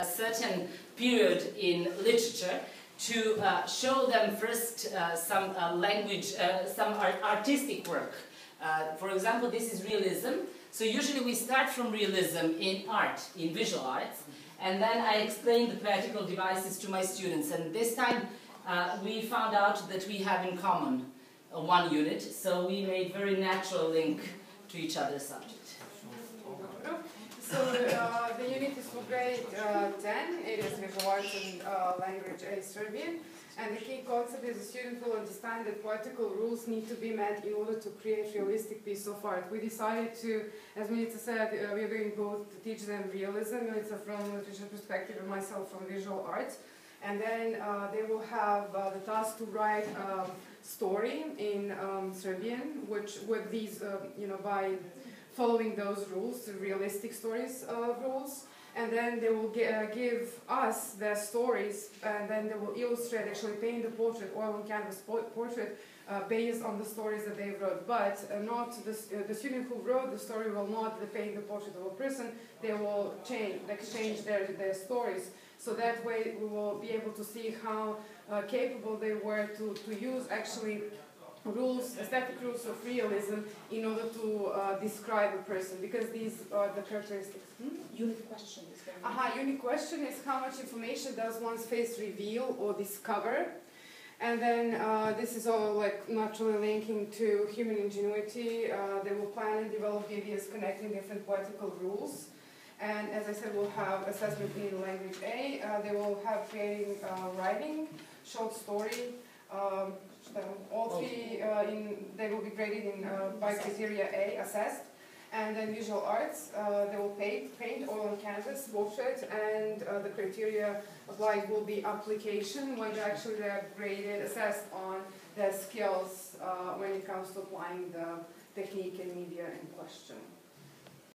a certain period in literature to show them first some language, some artistic work. For example, this is realism. So usually we start from realism in art, in visual arts, and then I explain the practical devices to my students. And this time we found out that we have in common one unit, so we made very natural link to each other's subject. So the unit is for grade 10. It is visual arts and language A Serbian. And the key concept is the student will understand that poetical rules need to be met in order to create realistic piece of art. We decided to, as Milica said, we are going both to teach them realism, Milica from a literature perspective and myself from visual arts. And then they will have the task to write a story in Serbian, which with these, by following those rules, the realistic stories rules. And then they will give us their stories, and then they will illustrate, actually paint the portrait, oil on canvas portrait, based on the stories that they wrote. But not the student who wrote the story will not paint the portrait of a person. They will exchange their stories. So that way we will be able to see how capable they were to use actually rules, aesthetic rules of realism in order to describe a person, because these are the characteristics. Unique question is Unique question is how much information does one's face reveal or discover? And then this is all like naturally linking to human ingenuity. They will plan and develop ideas connecting different poetical rules. And as I said, we'll have assessment in language A. They will have creating writing, short story. All three they will be graded in by criteria A, assessed. And then visual arts, they will paint oil on canvas, portrait, and the criteria applied will be application, when actually they are graded, assessed on their skills when it comes to applying the technique and media in question.